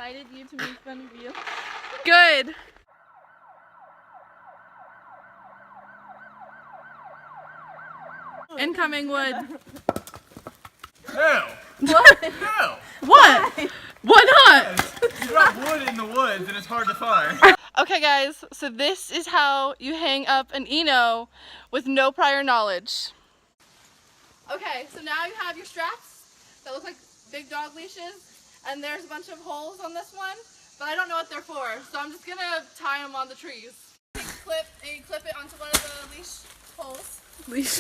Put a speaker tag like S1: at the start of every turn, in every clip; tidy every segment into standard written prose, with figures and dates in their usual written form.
S1: invited you to make fun of you.
S2: Good. Incoming wood.
S3: No!
S2: What?
S3: No!
S2: What? Why not?
S3: You got wood in the woods and it's hard to find.
S2: Okay guys, so this is how you hang up an Eno with no prior knowledge. Okay, so now you have your straps that look like big dog leashes, and there's a bunch of holes on this one, but I don't know what they're for, so I'm just gonna tie them on the trees. You clip it onto one of the leash holes. Leash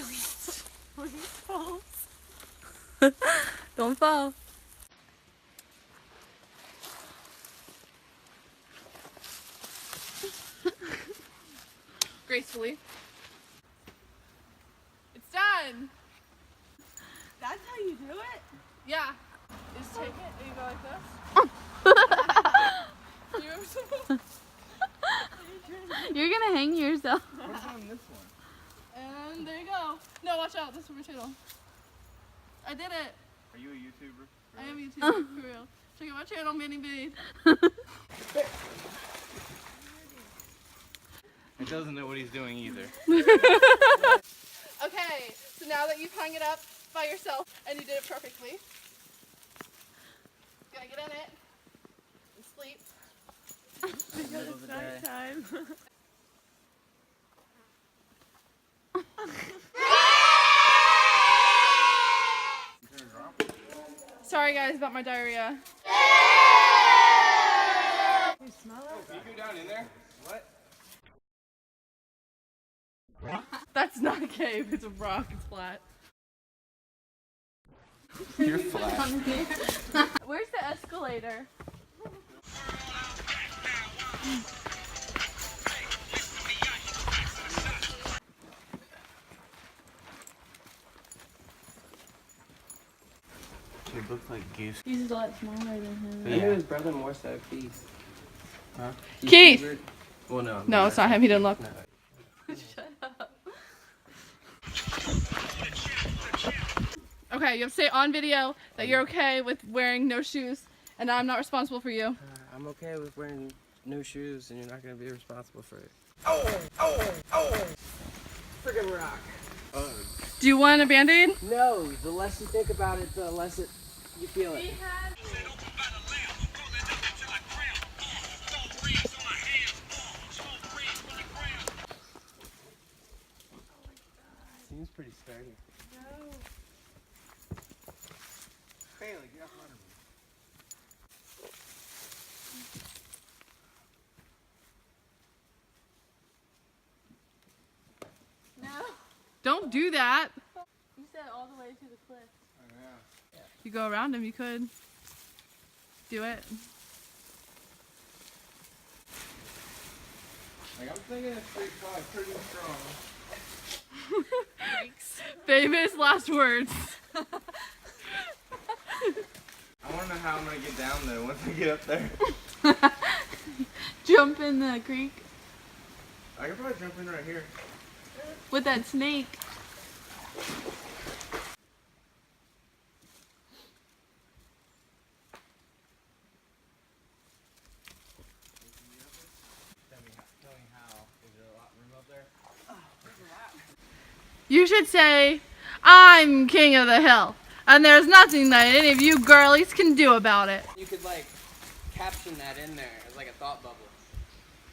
S2: holes. Don't fall. Gracefully. It's done!
S1: That's how you do it?
S2: Yeah. You just take it and you go like this.
S1: You're gonna hang yourself.
S3: What's on this one?
S2: And there you go. No, watch out. This is my channel. I did it.
S3: Are you a YouTuber?
S2: I am a YouTuber, for real. Check out my channel, Mayde.
S3: He doesn't know what he's doing either.
S2: Okay, so now that you've hung it up by yourself and you did it perfectly, gotta get in it and sleep.
S1: Because it's nighttime.
S2: Sorry guys about my diarrhea.
S1: You smell it?
S3: Can you go down in there? What?
S2: That's not a cave, it's a rock, it's flat.
S3: You're flat.
S2: Where's the escalator?
S3: It looks like Goose.
S1: He's a lot smaller than him.
S4: I knew his brother more so, Keith.
S3: Huh?
S2: Keith!
S4: Well, no.
S2: No, it's not him, he didn't look.
S4: No.
S2: Shut up. Okay, you have to say on video that you're okay with wearing no shoes and I'm not responsible for you.
S4: I'm okay with wearing no shoes and you're not going to be responsible for it. Friggin' rock.
S2: Do you want a band-aid?
S4: No, the less you think about it, the less you feel it. Seems pretty sturdy.
S2: No.
S3: Bailey, get up under me.
S1: No.
S2: Don't do that.
S1: You said all the way to the cliff.
S3: Oh, yeah.
S2: You go around him, you could. Do it.
S3: Like, I'm thinking it's pretty strong.
S2: Famous last words.
S3: I want to know how I'm going to get down there once I get up there.
S1: Jump in the creek
S3: I could probably jump in right here.
S1: with that snake.
S3: Tell me how. Is there a lot of room up there?
S2: You should say, I'm king of the hill, and there's nothing that any of you girlies can do about it.
S4: You could, like, caption that in there as, like, a thought bubble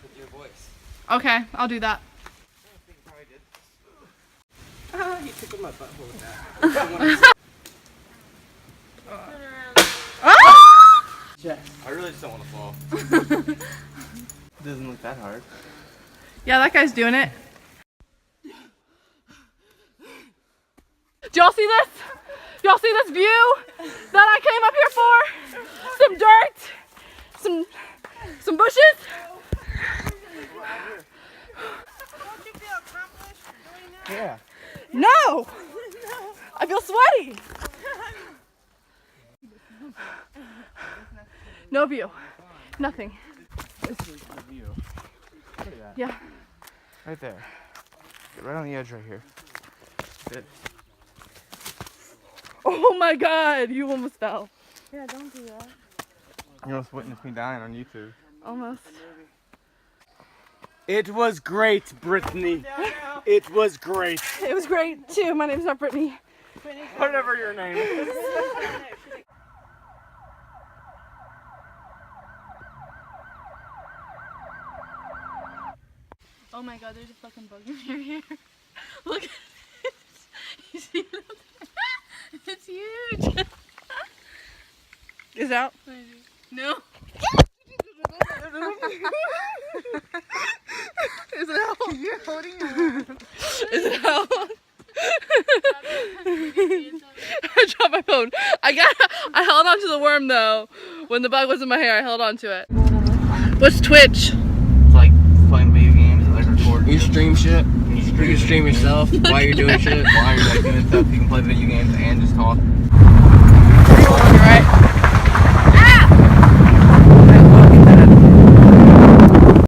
S4: with your voice.
S2: Okay, I'll do that.
S3: I think I probably did.
S4: He tickled my butthole with that.
S3: I really just don't want to fall. It doesn't look that hard.
S2: Yeah, that guy's doing it. Do y'all see this? Y'all see this view that I came up here for? Some dirt, some bushes.
S5: Don't you feel accomplished doing that?
S3: Yeah.
S2: No! I feel sweaty. No view. Nothing.
S3: This is the view. Look at that.
S2: Yeah.
S3: Right there. Get right on the edge right here. Good.
S2: Oh my god, you almost fell.
S1: Yeah, don't do that.
S3: You almost witnessed me dying on YouTube.
S2: Almost.
S6: It was great, Brittany. It was great.
S2: It was great too. My name's not Brittany.
S6: Whatever your name is.
S1: Oh my god, there's a fucking bug in your hair. Look at it. You see it? It's huge.
S2: Is out?
S1: No.
S2: Is it out?
S1: You're holding it.
S2: Is it out? I dropped my phone. I held on to the worm though. When the bug was in my hair, I held on to it. What's Twitch?
S3: It's like playing video games and like recording.
S4: You stream shit. You can stream yourself while you're doing shit.
S3: While you're like doing stuff, you can play video games and just talk.
S2: Right?